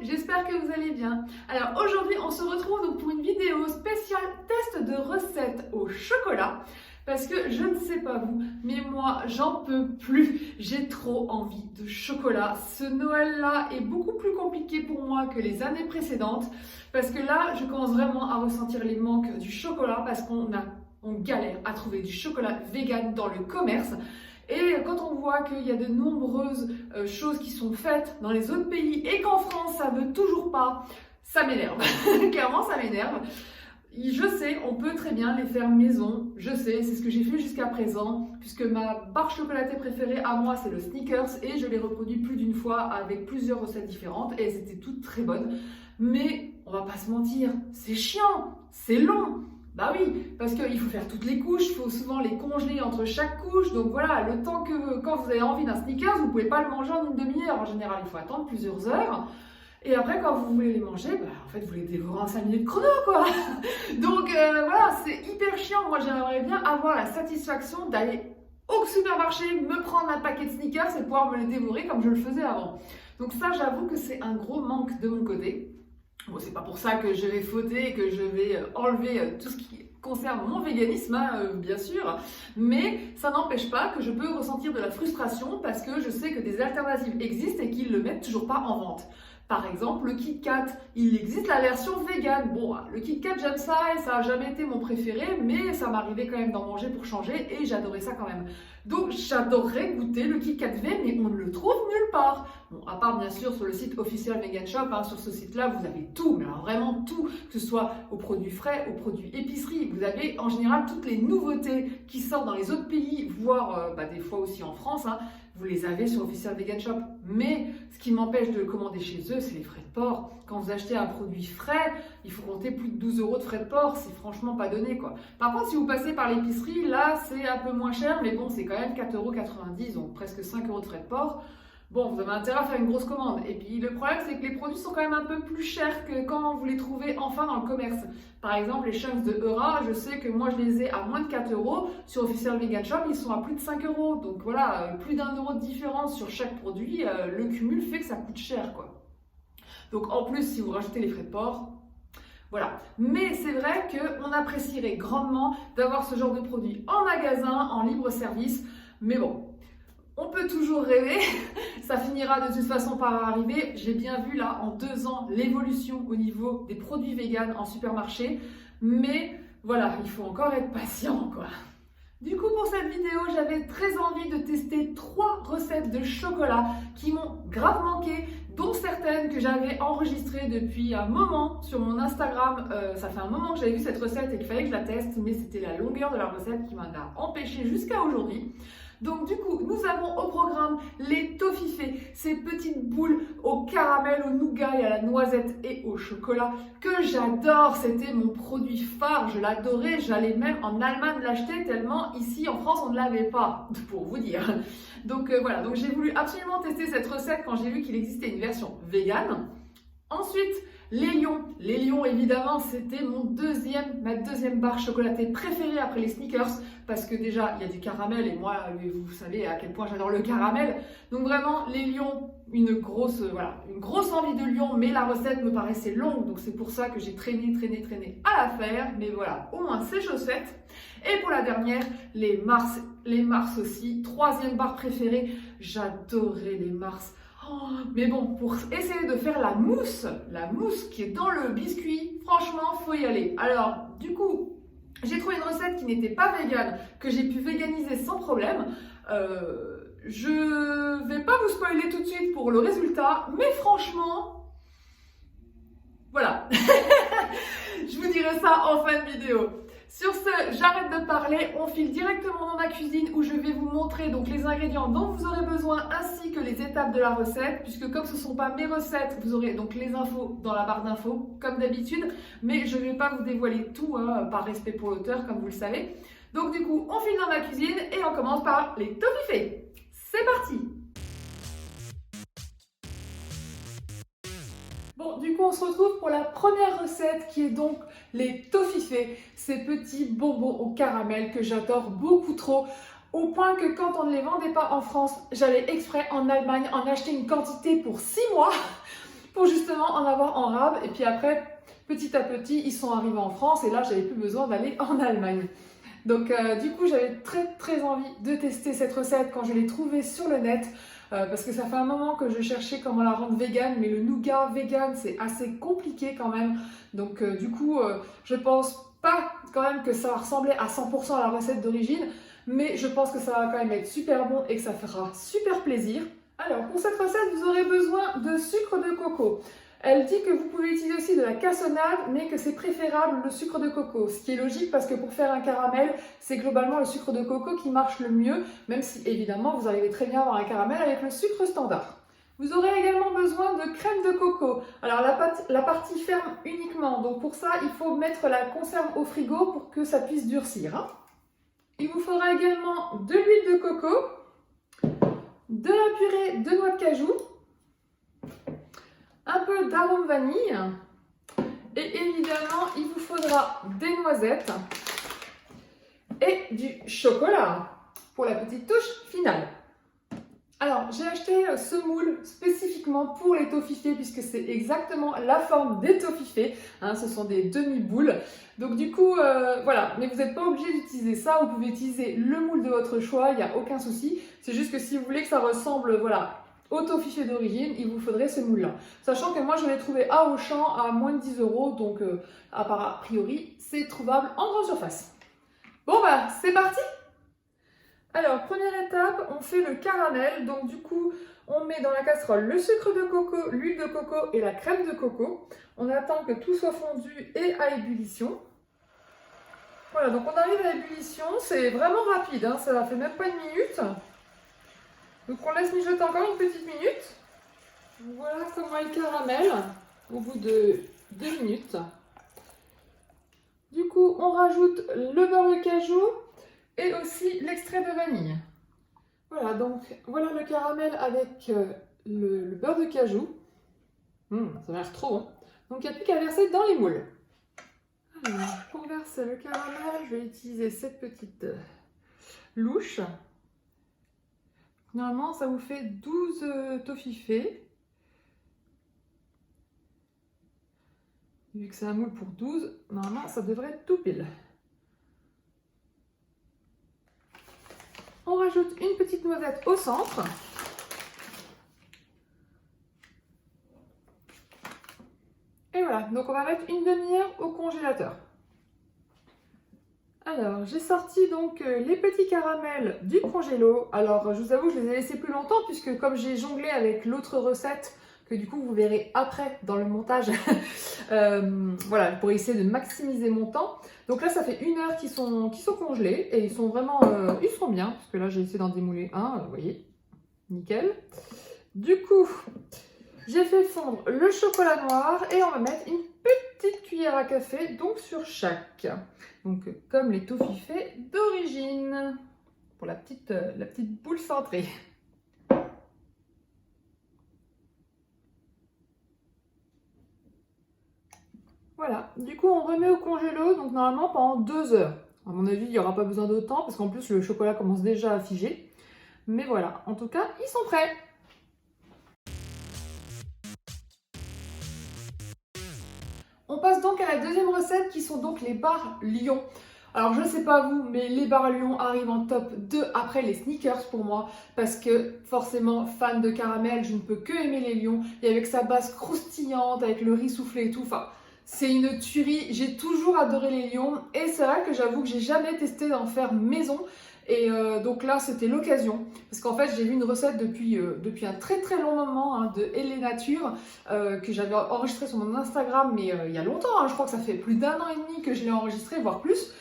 J'espère que vous allez bien. Alors aujourd'hui on se retrouve donc pour une vidéo spéciale test de recettes au chocolat parce que je ne sais pas vous, mais moi j'en peux plus, j'ai trop envie de chocolat. Ce Noël là est beaucoup plus compliqué pour moi que les années précédentes parce que là je commence vraiment à ressentir les manques du chocolat parce qu'on galère à trouver du chocolat vegan dans le commerce. Et quand on voit qu'il y a de nombreuses choses qui sont faites dans les autres pays et qu'en France ça veut toujours pas, ça m'énerve. Clairement ça m'énerve. Je sais, on peut très bien les faire maison, je sais, c'est ce que j'ai fait jusqu'à présent, puisque ma barre chocolatée préférée à moi c'est le Snickers et je l'ai reproduit plus d'une fois avec plusieurs recettes différentes et elles étaient toutes très bonnes. Mais on va pas se mentir, c'est chiant, c'est long. Bah oui, parce qu'il faut faire toutes les couches, il faut souvent les congeler entre chaque couche. Donc voilà, le temps que quand vous avez envie d'un Snickers, vous ne pouvez pas le manger en une demi-heure. En général, il faut attendre plusieurs heures. Et après, quand vous voulez les manger, bah, en fait, vous les dévorez en 5 minutes chrono, quoi. Donc voilà, c'est hyper chiant. Moi, j'aimerais bien avoir la satisfaction d'aller au supermarché, me prendre un paquet de Snickers et pouvoir me les dévorer comme je le faisais avant. Donc ça, j'avoue que c'est un gros manque de mon côté. Bon, c'est pas pour ça que je vais fauter, que je vais enlever tout ce qui concerne mon véganisme, hein, bien sûr, mais ça n'empêche pas que je peux ressentir de la frustration parce que je sais que des alternatives existent et qu'ils ne le mettent toujours pas en vente. Par exemple, le Kit Kat, il existe la version vegan. Bon, le Kit Kat, j'aime ça et ça n'a jamais été mon préféré, mais ça m'arrivait quand même d'en manger pour changer et j'adorais ça quand même. Donc, j'adorerais goûter le Kit Kat vegan, mais on ne le trouve nulle part. Bon, à part bien sûr sur le site officiel Vegan Shop, hein, sur ce site-là, vous avez tout, mais alors vraiment tout, que ce soit aux produits frais, aux produits épicerie. Vous avez en général toutes les nouveautés qui sortent dans les autres pays, voire des fois aussi en France, hein. Vous les avez sur Official Vegan Shop, mais ce qui m'empêche de le commander chez eux, c'est les frais de port. Quand vous achetez un produit frais, il faut compter plus de 12 € de frais de port, c'est franchement pas donné, quoi. Par contre, si vous passez par l'épicerie, là, c'est un peu moins cher, mais bon, c'est quand même 4,90 €, donc presque 5 € de frais de port. Bon, vous avez intérêt à faire une grosse commande. Et puis le problème, c'est que les produits sont quand même un peu plus chers que quand vous les trouvez enfin dans le commerce. Par exemple, les chunks de Eura, je sais que moi je les ai à moins de 4 €. Sur Official Vegan Shop, ils sont à plus de 5 €. Donc voilà, plus d'1 € de différence sur chaque produit. Le cumul fait que ça coûte cher, quoi. Donc en plus, si vous rajoutez les frais de port, voilà. Mais c'est vrai qu'on apprécierait grandement d'avoir ce genre de produit en magasin, en libre service. Mais bon, on peut toujours rêver, ça finira de toute façon par arriver. J'ai bien vu là en 2 ans l'évolution au niveau des produits véganes en supermarché, mais voilà, il faut encore être patient, quoi. Du coup, pour cette vidéo, j'avais très envie de tester 3 recettes de chocolat qui m'ont grave manqué, dont certaines que j'avais enregistrées depuis un moment sur mon Instagram. Ça fait un moment que j'avais vu cette recette et qu'il fallait que je la teste, mais c'était la longueur de la recette qui m'en a empêché jusqu'à aujourd'hui. Donc du coup, nous avons au programme les toffifées, ces petites boules au caramel, au nougat et à la noisette et au chocolat que j'adore. C'était mon produit phare, je l'adorais, j'allais même en Allemagne l'acheter tellement ici en France on ne l'avait pas, pour vous dire. Donc voilà, donc j'ai voulu absolument tester cette recette quand j'ai vu qu'il existait une version végane. Ensuite, les lions évidemment, c'était ma deuxième barre chocolatée préférée après les Snickers parce que déjà il y a du caramel et moi vous savez à quel point j'adore le caramel. Donc vraiment les lions, une grosse envie de lion, mais la recette me paraissait longue donc c'est pour ça que j'ai traîné à la faire. Mais voilà, au moins c'est chose faite. Et pour la dernière, les Mars aussi, troisième barre préférée, j'adorais les Mars. Oh, mais bon, pour essayer de faire la mousse qui est dans le biscuit, franchement, faut y aller. Alors, du coup, j'ai trouvé une recette qui n'était pas végane, que j'ai pu véganiser sans problème. Je vais pas vous spoiler tout de suite pour le résultat, mais franchement, voilà. Je vous dirai ça en fin de vidéo. Sur ce, j'arrête de parler, on file directement dans ma cuisine où je vais vous montrer donc les ingrédients dont vous aurez besoin ainsi que les étapes de la recette, puisque comme ce ne sont pas mes recettes, vous aurez donc les infos dans la barre d'infos comme d'habitude, mais je ne vais pas vous dévoiler tout par respect pour l'auteur comme vous le savez. Donc du coup, on file dans ma cuisine et on commence par les toffifées. C'est parti! Bon, du coup, on se retrouve pour la première recette qui est donc les toffifées, ces petits bonbons au caramel que j'adore beaucoup trop, au point que quand on ne les vendait pas en France, j'allais exprès en Allemagne en acheter une quantité pour 6 mois pour justement en avoir en rab. Et puis après, petit à petit, ils sont arrivés en France et là, j'avais plus besoin d'aller en Allemagne. Donc du coup, j'avais très envie de tester cette recette quand je l'ai trouvée sur le net. Parce que ça fait un moment que je cherchais comment la rendre vegan, mais le nougat vegan c'est assez compliqué quand même. Donc du coup, je pense pas quand même que ça va ressembler à 100% à la recette d'origine, mais je pense que ça va quand même être super bon et que ça fera super plaisir. Alors pour cette recette, vous aurez besoin de sucre de coco. Elle dit que vous pouvez utiliser aussi de la cassonade, mais que c'est préférable le sucre de coco. Ce qui est logique parce que pour faire un caramel, c'est globalement le sucre de coco qui marche le mieux, même si évidemment vous arrivez très bien à avoir un caramel avec le sucre standard. Vous aurez également besoin de crème de coco. Alors la partie ferme uniquement, donc pour ça il faut mettre la conserve au frigo pour que ça puisse durcir. Hein. Il vous faudra également de l'huile de coco, de la purée de noix de cajou, un peu d'arôme vanille et évidemment il vous faudra des noisettes et du chocolat pour la petite touche finale. Alors j'ai acheté ce moule spécifiquement pour les toffifées puisque c'est exactement la forme des toffifées, hein, ce sont des demi-boules. Donc du coup voilà, mais vous n'êtes pas obligé d'utiliser ça, vous pouvez utiliser le moule de votre choix, il n'y a aucun souci. C'est juste que si vous voulez que ça ressemble voilà, au toffifé d'origine, il vous faudrait ce moule-là. Sachant que moi, je l'ai trouvé à Auchan à moins de 10 €, donc a priori, c'est trouvable en grande surface. Bon bah, c'est parti! Alors, première étape, on fait le caramel. Donc du coup, on met dans la casserole le sucre de coco, l'huile de coco et la crème de coco. On attend que tout soit fondu et à ébullition. Voilà, donc on arrive à l'ébullition, c'est vraiment rapide, hein, ça fait même pas une minute. Donc on laisse mijoter encore une petite minute. Voilà comment est le caramel au bout de 2 minutes. Du coup, on rajoute le beurre de cajou et aussi l'extrait de vanille. Voilà, donc voilà le caramel avec le beurre de cajou. Ça a l'air trop bon. Donc il n'y a plus qu'à verser dans les moules. Alors, pour verser le caramel, je vais utiliser cette petite louche. Normalement, ça vous fait 12 toffifées. Vu que c'est un moule pour 12, normalement, ça devrait être tout pile. On rajoute une petite noisette au centre. Et voilà, donc on va mettre une demi-heure au congélateur. Alors, j'ai sorti donc les petits caramels du congélo. Alors, je vous avoue, je les ai laissés plus longtemps puisque comme j'ai jonglé avec l'autre recette, que du coup vous verrez après dans le montage, voilà, pour essayer de maximiser mon temps. Donc là, ça fait 1 heure qu'ils sont congelés et ils sont vraiment, ils sont bien, parce que là, j'ai essayé d'en démouler un, vous voyez, nickel. Du coup, j'ai fait fondre le chocolat noir et on va mettre une petite cuillère à café, donc sur chaque. Donc comme les toffifées d'origine, pour la petite boule cintrée. Voilà, du coup on remet au congélo, donc normalement pendant 2 heures. À mon avis, il n'y aura pas besoin d'autant, parce qu'en plus le chocolat commence déjà à figer. Mais voilà, en tout cas, ils sont prêts. On passe donc à la deuxième recette qui sont donc les barres Lion. Alors je ne sais pas vous, mais les barres Lion arrivent en top 2 après les sneakers pour moi, parce que forcément fan de caramel, je ne peux que aimer les Lions, et avec sa base croustillante, avec le riz soufflé et tout, enfin c'est une tuerie. J'ai toujours adoré les Lions, et c'est vrai que j'avoue que j'ai jamais testé d'en faire maison. Et donc là, c'était l'occasion, parce qu'en fait, j'ai vu une recette depuis un très long moment hein, de Elle Nature, que j'avais enregistré sur mon Instagram, mais il y a longtemps, hein, je crois que ça fait plus d'1 an et demi que je l'ai enregistré, voire plus.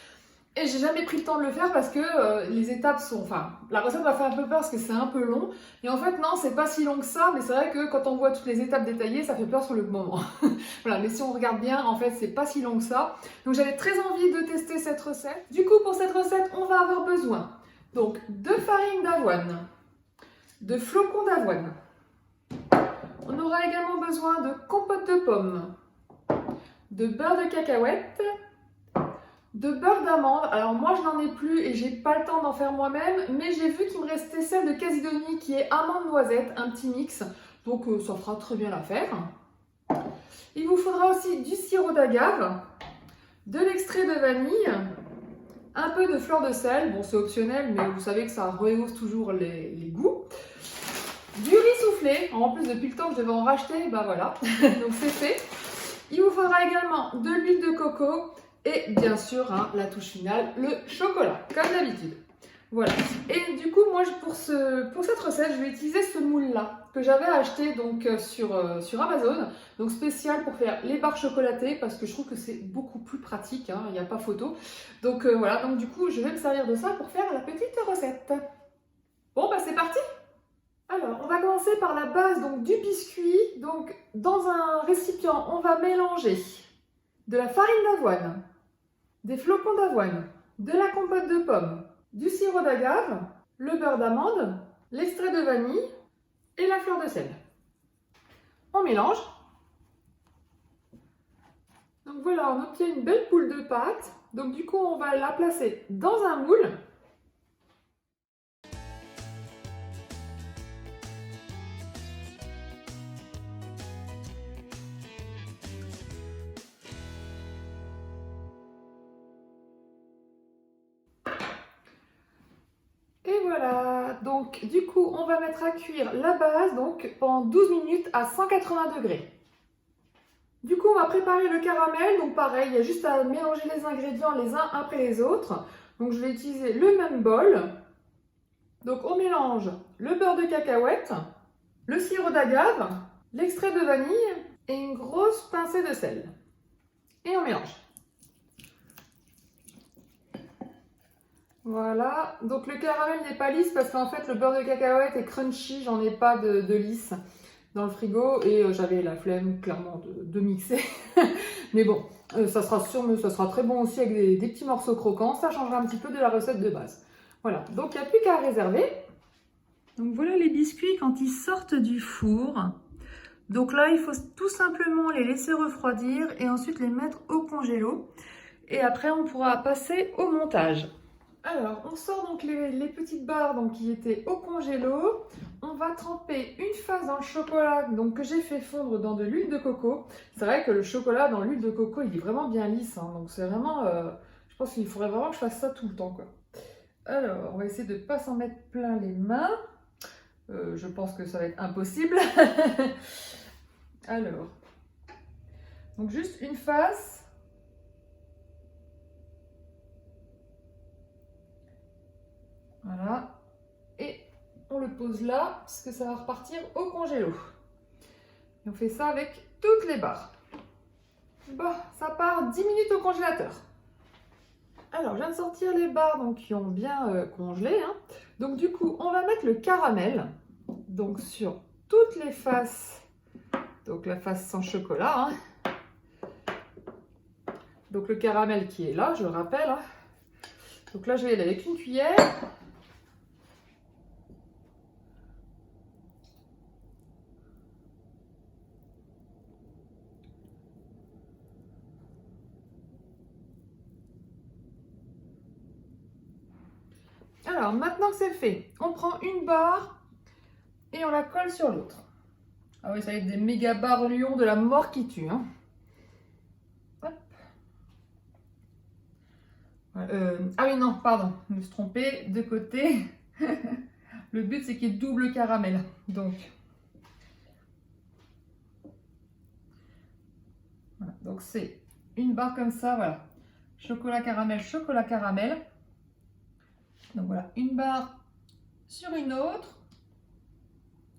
Et j'ai jamais pris le temps de le faire parce que les étapes sont... Enfin, la recette m'a fait un peu peur parce que c'est un peu long. Et en fait, non, c'est pas si long que ça, mais c'est vrai que quand on voit toutes les étapes détaillées, ça fait peur sur le moment. Voilà, mais si on regarde bien, en fait, c'est pas si long que ça. Donc j'avais très envie de tester cette recette. Du coup, pour cette recette, on va avoir besoin donc de farine d'avoine, de flocons d'avoine. On aura également besoin de compote de pommes, de beurre de cacahuète, de beurre d'amande. Alors moi je n'en ai plus et j'ai pas le temps d'en faire moi-même, mais j'ai vu qu'il me restait celle de Cassidonie qui est amande noisette, un petit mix, donc ça fera très bien l'affaire. Il vous faudra aussi du sirop d'agave, de l'extrait de vanille, un peu de fleur de sel, bon c'est optionnel mais vous savez que ça rehausse toujours les goûts. Du riz soufflé, en plus depuis le temps que je devais en racheter, bah voilà, donc c'est fait. Il vous faudra également de l'huile de coco et bien sûr, hein, la touche finale, le chocolat, comme d'habitude. Voilà. Et du coup, moi, pour cette recette, je vais utiliser ce moule-là que j'avais acheté donc sur Amazon, donc spécial pour faire les barres chocolatées parce que je trouve que c'est beaucoup plus pratique, hein, il n'y a pas photo. Donc voilà, donc du coup, je vais me servir de ça pour faire la petite recette. Bon, bah c'est parti! Alors, on va commencer par la base donc, du biscuit. Donc, dans un récipient, on va mélanger de la farine d'avoine, des flocons d'avoine, de la compote de pommes, du sirop d'agave, le beurre d'amande, l'extrait de vanille et la fleur de sel. On mélange. Donc voilà, on obtient une belle boule de pâte. Donc du coup, on va la placer dans un moule. Et voilà, donc du coup on va mettre à cuire la base donc, pendant 12 minutes à 180 degrés. Du coup on va préparer le caramel, donc pareil, il y a juste à mélanger les ingrédients les uns après les autres. Donc je vais utiliser le même bol. Donc on mélange le beurre de cacahuète, le sirop d'agave, l'extrait de vanille et une grosse pincée de sel. Et on mélange. Voilà, donc le caramel n'est pas lisse parce qu'en fait le beurre de cacahuète est crunchy, j'en ai pas de lisse dans le frigo et j'avais la flemme clairement de mixer. Mais bon, ça sera très bon aussi avec des petits morceaux croquants, ça changera un petit peu de la recette de base. Voilà, donc il n'y a plus qu'à réserver. Donc voilà les biscuits quand ils sortent du four. Donc là, il faut tout simplement les laisser refroidir et ensuite les mettre au congélo. Et après, on pourra passer au montage. Alors, on sort donc les petites barres donc, qui étaient au congélo. On va tremper une face dans le chocolat donc, que j'ai fait fondre dans de l'huile de coco. C'est vrai que le chocolat dans l'huile de coco, il est vraiment bien lisse. Hein, donc c'est vraiment... je pense qu'il faudrait vraiment que je fasse ça tout le temps. Quoi. Alors, on va essayer de ne pas s'en mettre plein les mains. Je pense que ça va être impossible. Alors, donc juste une face. Voilà. Et on le pose là, parce que ça va repartir au congélo. Et on fait ça avec toutes les barres. Bon, ça part 10 minutes au congélateur. Alors, je viens de sortir les barres donc, qui ont bien congelé. Hein. Donc, du coup, on va mettre le caramel donc, sur toutes les faces. Donc, la face sans chocolat. Hein. Donc, le caramel qui est là, je le rappelle. Hein. Donc là, je vais y aller avec une cuillère. Alors, maintenant que c'est fait, on prend une barre et on la colle sur l'autre. Ah oui, ça va être des méga barres Lyon de la mort qui tue. Hein. Hop. Ah oui, non, pardon, je me suis trompée, de côté. Le but, c'est qu'il y ait double caramel. Donc, voilà. Donc c'est une barre comme ça, voilà. Chocolat caramel, chocolat caramel. Donc voilà, une barre sur une autre.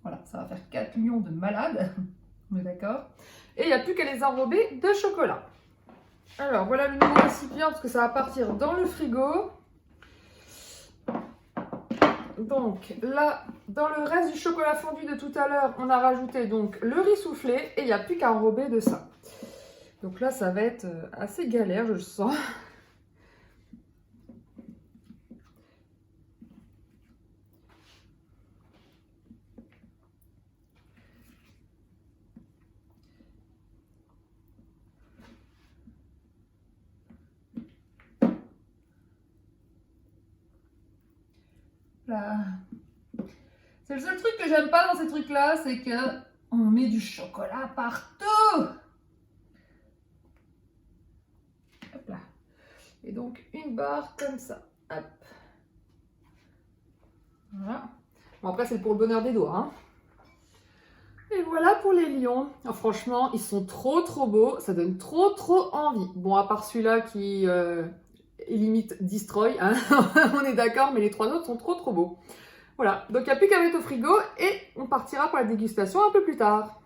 Voilà, ça va faire 4 millions de malades. On est d'accord. Et il n'y a plus qu'à les enrober de chocolat. Alors voilà le nouveau récipient parce que ça va partir dans le frigo. Donc là, dans le reste du chocolat fondu de tout à l'heure, on a rajouté donc le riz soufflé et il n'y a plus qu'à enrober de ça. Donc là, ça va être assez galère, je le sens. Là. C'est le seul truc que j'aime pas dans ces trucs-là, c'est que on met du chocolat partout. Hop là. Et donc une barre comme ça. Hop. Voilà. Bon, après, c'est pour le bonheur des doigts. Hein. Et voilà pour les lions. Oh, franchement, ils sont trop beaux. Ça donne trop envie. Bon, à part celui-là qui est limite destroy. Hein. On est d'accord, mais les trois autres sont trop beaux. Voilà. Donc, il n'y a plus qu'à mettre au frigo et on partira pour la dégustation un peu plus tard.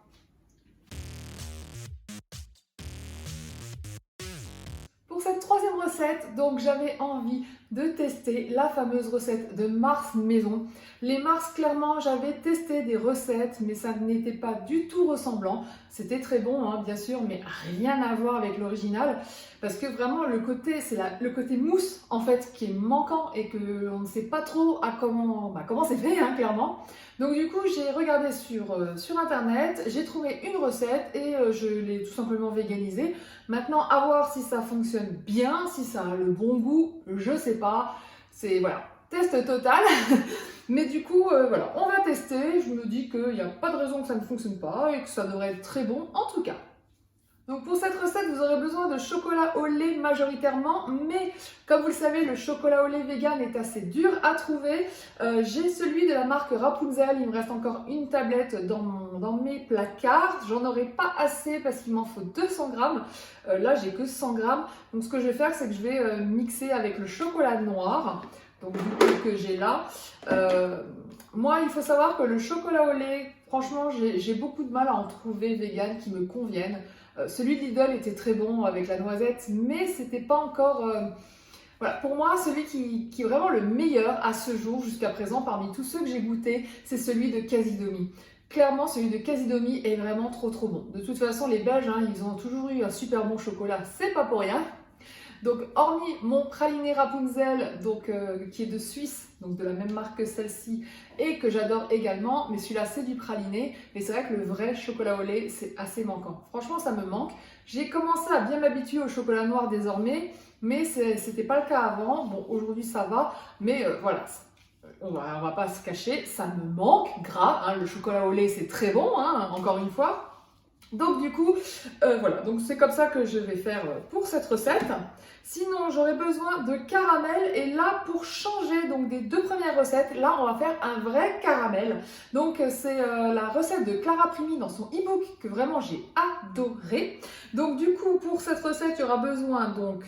Pour cette troisième recette, donc j'avais envie de tester la fameuse recette de Mars maison. Les Mars, clairement, j'avais testé des recettes, mais ça n'était pas du tout ressemblant. C'était très bon, hein, bien sûr, mais rien à voir avec l'original. Parce que vraiment, le côté, c'est le côté mousse, en fait, qui est manquant et qu'on ne sait pas trop à comment c'est fait, hein, clairement. Donc du coup, j'ai regardé sur Internet, j'ai trouvé une recette et je l'ai tout simplement véganisée. Maintenant, à voir si ça fonctionne bien, si ça a le bon goût, je sais pas. C'est, voilà, test total. Mais du coup, voilà, on va tester. Je me dis qu'il n'y a pas de raison que ça ne fonctionne pas et que ça devrait être très bon en tout cas. Donc pour cette recette, vous aurez besoin de chocolat au lait majoritairement, mais comme vous le savez, le chocolat au lait vegan est assez dur à trouver. J'ai celui de la marque Rapunzel, il me reste encore une tablette dans mes placards. J'en aurai pas assez parce qu'il m'en faut 200 grammes. Là, j'ai que 100 grammes. Donc ce que je vais faire, c'est que je vais mixer avec le chocolat noir. Donc du coup que j'ai là. Moi, il faut savoir que le chocolat au lait, franchement, j'ai beaucoup de mal à en trouver vegan qui me conviennent. Celui de Lidl était très bon avec la noisette, mais c'était pas encore... Voilà, pour moi, celui qui est vraiment le meilleur à ce jour, jusqu'à présent, parmi tous ceux que j'ai goûtés, c'est celui de Casidomi. Clairement, celui de Casidomi est vraiment trop bon. De toute façon, les Belges, hein, ils ont toujours eu un super bon chocolat, c'est pas pour rien. Donc, hormis mon praliné Rapunzel, donc, qui est de Suisse, donc de la même marque que celle-ci, et que j'adore également, mais celui-là c'est du praliné, mais c'est vrai que le vrai chocolat au lait c'est assez manquant. Franchement ça me manque. J'ai commencé à bien m'habituer au chocolat noir désormais, mais c'était pas le cas avant. Bon aujourd'hui ça va, mais voilà, on va pas se cacher, ça me manque grave. Hein. Le chocolat au lait c'est très bon, hein, encore une fois. Donc du coup, voilà, donc c'est comme ça que je vais faire pour cette recette. Sinon, j'aurais besoin de caramel et là, pour changer donc des deux premières recettes, là, on va faire un vrai caramel. Donc c'est la recette de Clara Primi dans son e-book que vraiment j'ai adoré. Donc du coup, pour cette recette, il y aura besoin donc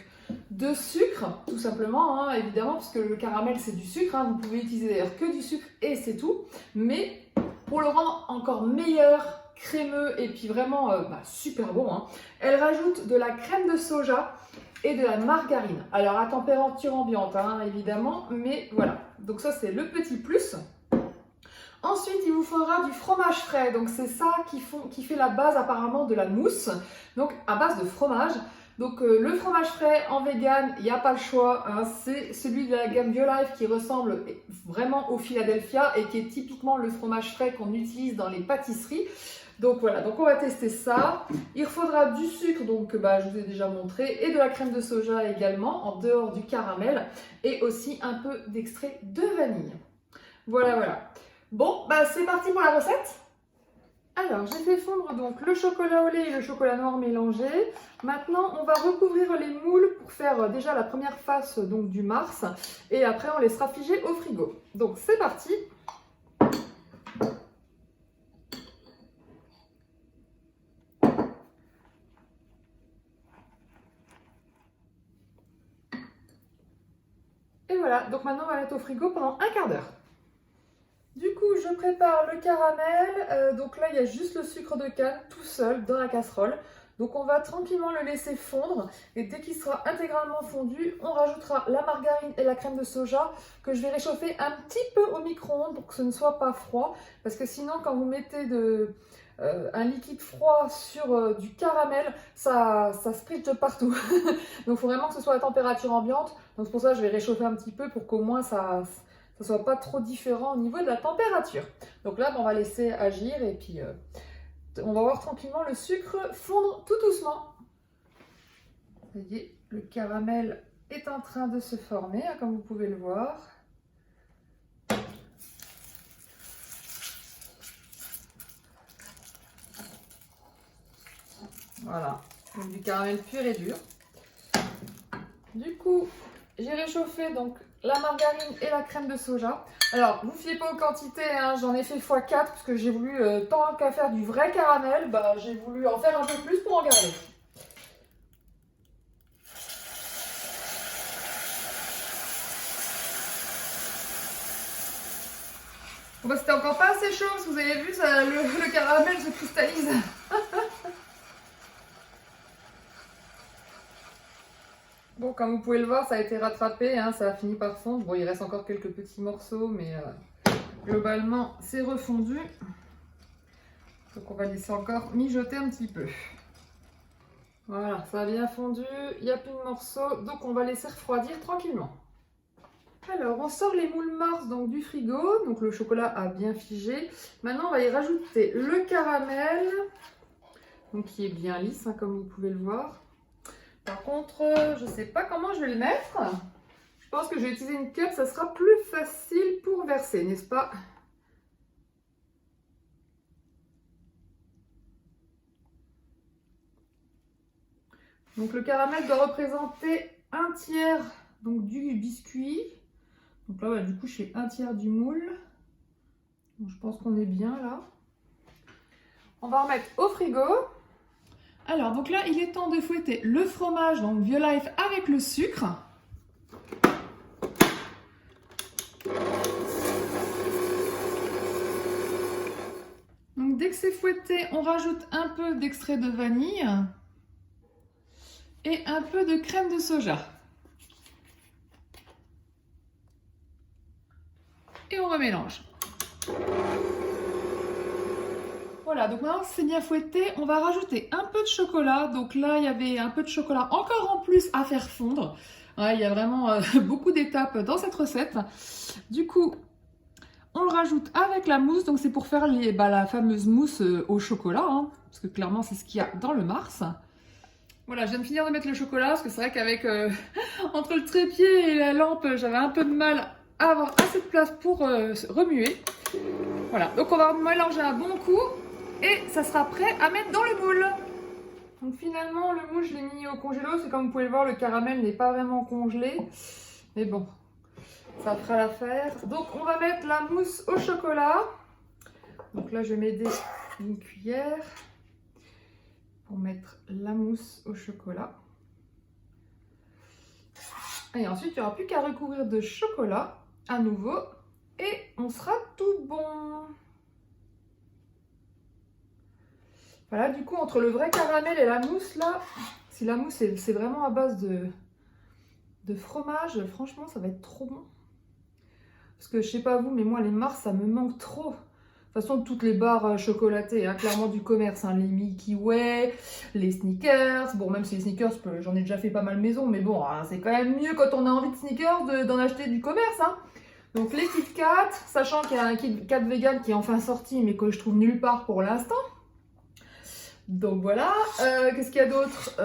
de sucre, tout simplement, hein, évidemment, parce que le caramel c'est du sucre. Hein, vous pouvez utiliser d'ailleurs que du sucre et c'est tout. Mais pour le rendre encore meilleur, crémeux et puis vraiment super bon, hein, elle rajoute de la crème de soja et de la margarine. Alors à température ambiante, hein, évidemment, mais voilà. Donc ça c'est le petit plus. Ensuite, il vous faudra du fromage frais. Donc c'est ça qui fait la base apparemment de la mousse. Donc à base de fromage. Donc le fromage frais en vegan, il n'y a pas le choix, hein, c'est celui de la gamme BioLife qui ressemble vraiment au Philadelphia et qui est typiquement le fromage frais qu'on utilise dans les pâtisseries. Donc voilà, donc on va tester ça. Il faudra du sucre, donc je vous ai déjà montré, et de la crème de soja également, en dehors du caramel, et aussi un peu d'extrait de vanille. Voilà. Bon, c'est parti pour la recette. Alors, j'ai fait fondre donc le chocolat au lait et le chocolat noir mélangé. Maintenant, on va recouvrir les moules pour faire déjà la première face donc, du Mars. Et après, on laissera figer au frigo. Donc, c'est parti. Et voilà, donc maintenant, on va mettre au frigo pendant un quart d'heure. Du coup, je prépare le caramel. Donc là, il y a juste le sucre de canne tout seul dans la casserole. Donc on va tranquillement le laisser fondre et dès qu'il sera intégralement fondu, on rajoutera la margarine et la crème de soja que je vais réchauffer un petit peu au micro-ondes pour que ce ne soit pas froid. Parce que sinon quand vous mettez un liquide froid sur du caramel, ça spritz de partout. Donc il faut vraiment que ce soit à température ambiante. Donc c'est pour ça que je vais réchauffer un petit peu pour qu'au moins ça ne soit pas trop différent au niveau de la température. Donc là, on va laisser agir et puis on va voir tranquillement le sucre fondre tout doucement. Vous voyez, le caramel est en train de se former, hein, comme vous pouvez le voir. Voilà, donc du caramel pur et dur. Du coup, j'ai réchauffé donc la margarine et la crème de soja. Alors, ne vous fiez pas aux quantités, hein, j'en ai fait x4 parce que j'ai voulu, tant qu'à faire du vrai caramel, bah, j'ai voulu en faire un peu plus pour en garder. Bon, bah, c'était encore pas assez chaud parce que vous avez vu, ça, le caramel se cristallise. Bon, comme vous pouvez le voir, ça a été rattrapé, hein, ça a fini par fondre. Bon, il reste encore quelques petits morceaux, mais globalement, c'est refondu. Donc, on va laisser encore mijoter un petit peu. Voilà, ça a bien fondu, il n'y a plus de morceaux, donc on va laisser refroidir tranquillement. Alors, on sort les moules Mars donc, du frigo, donc le chocolat a bien figé. Maintenant, on va y rajouter le caramel, donc qui est bien lisse, hein, comme vous pouvez le voir. Par contre, je ne sais pas comment je vais le mettre. Je pense que je vais utiliser une cup, ça sera plus facile pour verser, n'est-ce pas? Donc le caramel doit représenter un tiers donc, du biscuit. Donc là, du coup, je fais un tiers du moule. Donc, je pense qu'on est bien là. On va remettre au frigo. Alors, donc là, il est temps de fouetter le fromage, donc Violife avec le sucre. Donc, dès que c'est fouetté, on rajoute un peu d'extrait de vanille et un peu de crème de soja. Et on remélange. Voilà, donc maintenant que c'est bien fouetté, on va rajouter un peu de chocolat. Donc là, il y avait un peu de chocolat encore en plus à faire fondre. Ouais, il y a vraiment beaucoup d'étapes dans cette recette. Du coup, on le rajoute avec la mousse. Donc c'est pour faire la fameuse mousse au chocolat. Hein, parce que clairement, c'est ce qu'il y a dans le Mars. Voilà, je viens de finir de mettre le chocolat. Parce que c'est vrai qu'avec entre le trépied et la lampe, j'avais un peu de mal à avoir assez de place pour remuer. Voilà, donc on va mélanger un bon coup. Et ça sera prêt à mettre dans le moule. Donc finalement, le moule, je l'ai mis au congélo. C'est comme vous pouvez le voir, le caramel n'est pas vraiment congelé. Mais bon, ça fera l'affaire. Donc on va mettre la mousse au chocolat. Donc là, je vais m'aider une cuillère pour mettre la mousse au chocolat. Et ensuite, il n'y aura plus qu'à recouvrir de chocolat à nouveau. Et on sera tout bon. Voilà, du coup, entre le vrai caramel et la mousse, là, si la mousse, c'est vraiment à base de fromage, franchement, ça va être trop bon. Parce que, je sais pas vous, mais moi, les Mars, ça me manque trop. De toute façon, toutes les barres chocolatées, hein, clairement du commerce, hein, les Milky Way, les Snickers. Bon, même si les Snickers, j'en ai déjà fait pas mal maison, mais bon, hein, c'est quand même mieux quand on a envie de Snickers d'en acheter du commerce. Hein. Donc, les Kit Kat, sachant qu'il y a un Kit Kat vegan qui est enfin sorti, mais que je trouve nulle part pour l'instant. Donc voilà, qu'est-ce qu'il y a d'autre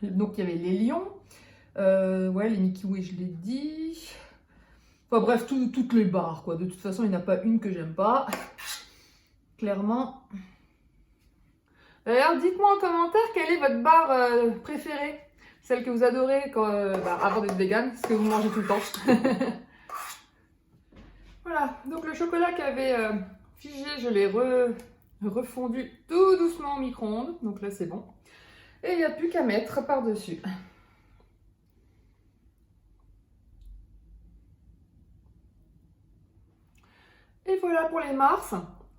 donc il y avait les lions, ouais, les Mickey Way, je l'ai dit. Enfin bref, toutes les barres, quoi. De toute façon, il n'y en a pas une que j'aime pas. Clairement. D'ailleurs, dites-moi en commentaire quelle est votre barre préférée. Celle que vous adorez quand, avant d'être vegan, ce que vous mangez tout le temps. Voilà, donc le chocolat qui avait figé, je l'ai refondu tout doucement au micro-ondes. Donc là, c'est bon. Et il n'y a plus qu'à mettre par-dessus. Et voilà pour les Mars.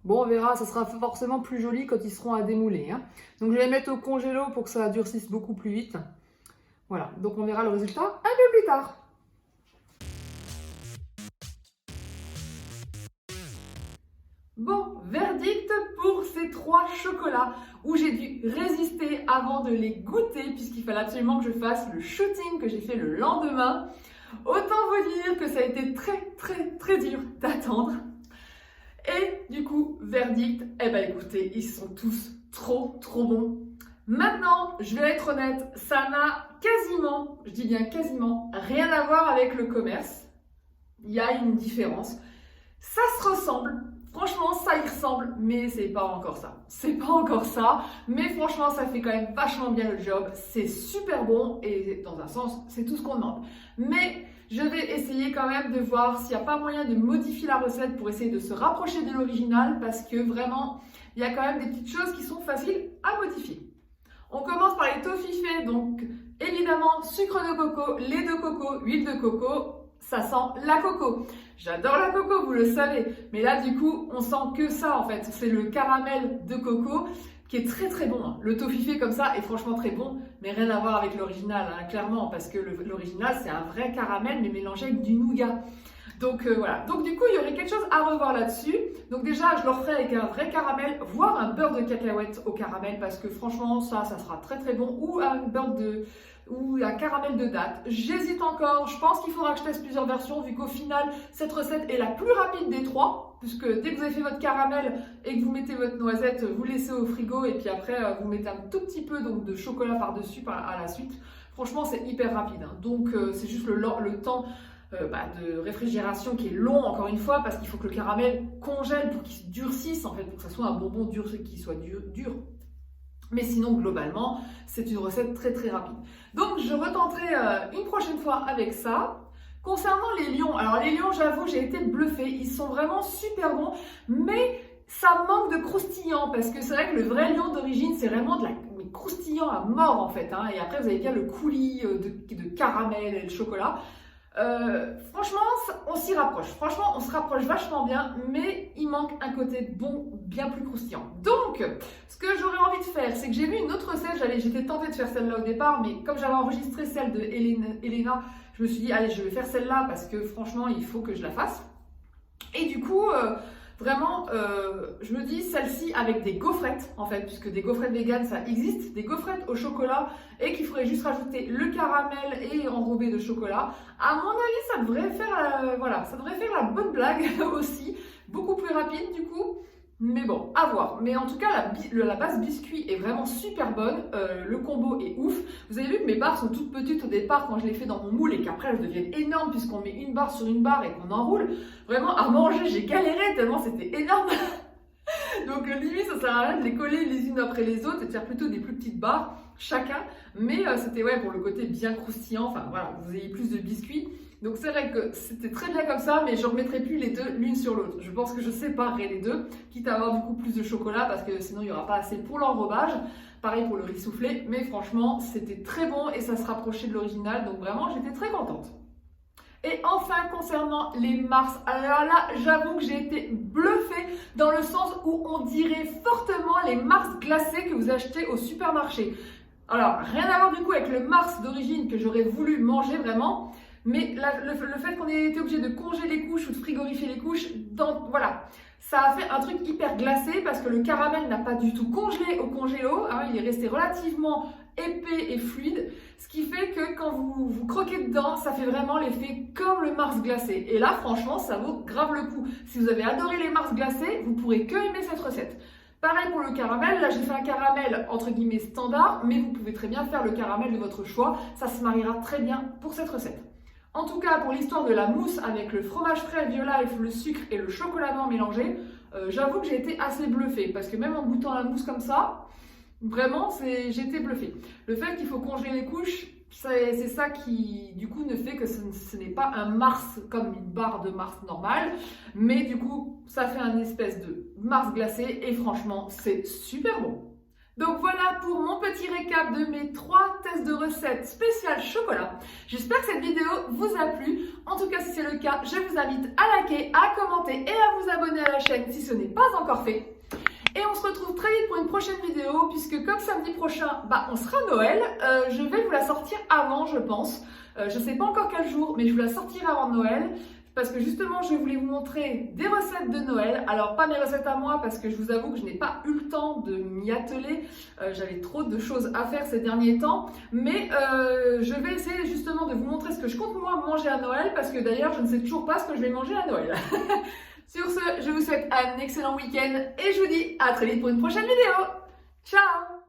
Bon, on verra, ça sera forcément plus joli quand ils seront à démouler, hein. Donc je vais les mettre au congélo pour que ça durcisse beaucoup plus vite. Voilà, donc on verra le résultat un peu plus tard. Bon, verdict pour ces 3 chocolats où j'ai dû résister avant de les goûter puisqu'il fallait absolument que je fasse le shooting que j'ai fait le lendemain. Autant vous dire que ça a été très dur d'attendre. Et du coup, verdict, eh ben écoutez, ils sont tous trop bons. Maintenant, je vais être honnête, ça n'a quasiment, je dis bien quasiment, rien à voir avec le commerce. Il y a une différence. Ça se ressemble. Franchement, ça y ressemble, mais c'est pas encore ça. C'est pas encore ça, mais franchement, ça fait quand même vachement bien le job. C'est super bon et dans un sens, c'est tout ce qu'on demande. Mais je vais essayer quand même de voir s'il n'y a pas moyen de modifier la recette pour essayer de se rapprocher de l'original parce que vraiment, il y a quand même des petites choses qui sont faciles à modifier. On commence par les toffifées, donc évidemment, sucre de coco, lait de coco, huile de coco. Ça sent la coco. J'adore la coco, vous le savez. Mais là, du coup, on sent que ça, en fait. C'est le caramel de coco qui est très bon, hein. Le toffifé comme ça est franchement très bon, mais rien à voir avec l'original, hein, clairement, parce que l'original, c'est un vrai caramel, mais mélangé avec du nougat. Donc voilà. Donc du coup, il y aurait quelque chose à revoir là-dessus. Donc déjà, je le referai avec un vrai caramel, voire un beurre de cacahuète au caramel, parce que franchement, ça sera très bon. Ou un beurre ou un caramel de date. J'hésite encore, je pense qu'il faudra que je teste plusieurs versions vu qu'au final, cette recette est la plus rapide des 3 puisque dès que vous avez fait votre caramel et que vous mettez votre noisette, vous laissez au frigo et puis après, vous mettez un tout petit peu donc, de chocolat par-dessus à la suite. Franchement, c'est hyper rapide, hein. Donc, c'est juste le temps de réfrigération qui est long, encore une fois, parce qu'il faut que le caramel congèle pour qu'il se durcisse, en fait, pour que ça soit un bonbon dur, qui soit dur. Mais sinon, globalement, c'est une recette très rapide. Donc, je retenterai une prochaine fois avec ça. Concernant les lions, alors les lions, j'avoue, j'ai été bluffée. Ils sont vraiment super bons, mais ça manque de croustillant parce que c'est vrai que le vrai lion d'origine, c'est vraiment croustillant à mort en fait, hein. Et après, vous avez bien le coulis de caramel et le chocolat. Franchement, on s'y rapproche. Franchement, on se rapproche vachement bien, mais il manque un côté bon, bien plus croustillant. Donc, ce que j'aurais envie de faire, c'est que j'ai vu une autre recette. J'étais tentée de faire celle-là au départ, mais comme j'avais enregistré celle de Elena, je me suis dit, allez, je vais faire celle-là parce que franchement, il faut que je la fasse. Et du coup, vraiment, je me dis celle-ci avec des gaufrettes, en fait, puisque des gaufrettes véganes, ça existe, des gaufrettes au chocolat, et qu'il faudrait juste rajouter le caramel et enrober de chocolat. À mon avis, ça devrait faire, ça devrait faire la bonne blague aussi, beaucoup plus rapide du coup. Mais bon, à voir. Mais en tout cas, la base biscuit est vraiment super bonne. Le combo est ouf. Vous avez vu que mes barres sont toutes petites au départ quand je les fais dans mon moule et qu'après elles deviennent énormes puisqu'on met une barre sur une barre et qu'on enroule. Vraiment, à manger, j'ai galéré tellement c'était énorme. Donc limite, ça sert à rien de les coller les unes après les autres et de faire plutôt des plus petites barres chacun. Mais c'était pour le côté bien croustillant. Enfin voilà, vous ayez plus de biscuits. Donc c'est vrai que c'était très bien comme ça, mais je ne remettrai plus les deux l'une sur l'autre. Je pense que je séparerai les deux, quitte à avoir du coup plus de chocolat parce que sinon il n'y aura pas assez pour l'enrobage. Pareil pour le riz soufflé, mais franchement c'était très bon et ça se rapprochait de l'original, donc vraiment j'étais très contente. Et enfin, concernant les Mars, alors là, j'avoue que j'ai été bluffée dans le sens où on dirait fortement les Mars glacés que vous achetez au supermarché. Alors, rien à voir du coup avec le Mars d'origine que j'aurais voulu manger vraiment. Mais le fait qu'on ait été obligé de congeler les couches ou de frigorifier les couches, voilà, ça a fait un truc hyper glacé parce que le caramel n'a pas du tout congelé au congélo, hein, il est resté relativement épais et fluide, ce qui fait que quand vous croquez dedans, ça fait vraiment l'effet comme le Mars glacé. Et là, franchement, ça vaut grave le coup. Si vous avez adoré les Mars glacés, vous pourrez que aimer cette recette. Pareil pour le caramel, là j'ai fait un caramel entre guillemets standard, mais vous pouvez très bien faire le caramel de votre choix, ça se mariera très bien pour cette recette. En tout cas, pour l'histoire de la mousse avec le fromage frais Vieux Life, le sucre et le chocolat blanc mélangé, j'avoue que j'ai été assez bluffée parce que même en goûtant la mousse comme ça, vraiment, j'ai été bluffée. Le fait qu'il faut congeler les couches, c'est ça qui, du coup, ne fait que ce n'est pas un Mars comme une barre de Mars normale, mais du coup, ça fait un espèce de Mars glacé et franchement, c'est super bon. Donc voilà voilà pour mon petit récap de mes 3 tests de recettes spéciales chocolat. J'espère que cette vidéo vous a plu. En tout cas, si c'est le cas, je vous invite à liker, à commenter et à vous abonner à la chaîne si ce n'est pas encore fait. Et on se retrouve très vite pour une prochaine vidéo, puisque comme samedi prochain, on sera Noël. Je vais vous la sortir avant, je pense. Je ne sais pas encore quel jour, mais je vous la sortirai avant Noël. Parce que justement, je voulais vous montrer des recettes de Noël. Alors, pas mes recettes à moi, parce que je vous avoue que je n'ai pas eu le temps de m'y atteler. J'avais trop de choses à faire ces derniers temps. Mais je vais essayer justement de vous montrer ce que je compte moi manger à Noël. Parce que d'ailleurs, je ne sais toujours pas ce que je vais manger à Noël. Sur ce, je vous souhaite un excellent week-end et je vous dis à très vite pour une prochaine vidéo. Ciao!